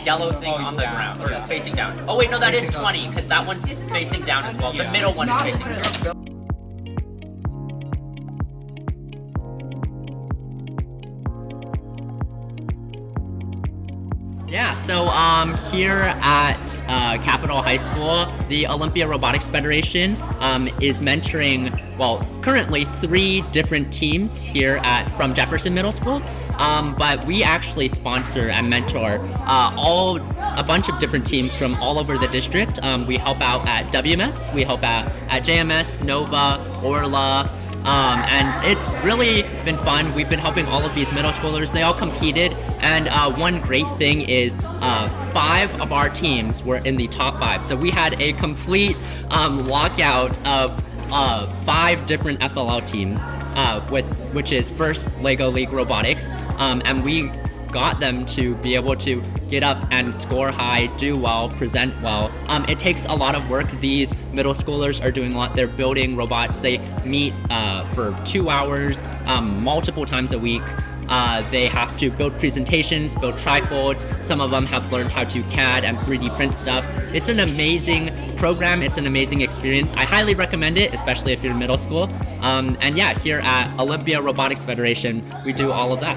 yellow thing on the ground, or facing down. Oh wait, no, that is 20, because that one's facing down as well. The middle one is facing down. Yeah, so here at Capitol High School, the Olympia Robotics Federation is mentoring, well, currently 3 different teams here from Jefferson Middle School, but we actually sponsor and mentor a bunch of different teams from all over the district. We help out at WMS, we help out at JMS, Nova, ORLA, and it's really been fun. We've been helping all of these middle schoolers. They all competed, and one great thing is 5 of our teams were in the top 5. So we had a complete lockout of 5 different FLL teams, which is first Lego League Robotics, and we got them to be able to get up and score high, do well, present well. It takes a lot of work. These middle schoolers are doing a lot. They're building robots. They meet for 2 hours, multiple times a week. They have to build presentations, build trifolds. Some of them have learned how to CAD and 3D print stuff. It's an amazing program. It's an amazing experience. I highly recommend it, especially if you're in middle school. And yeah, here at Olympia Robotics Federation, we do all of that.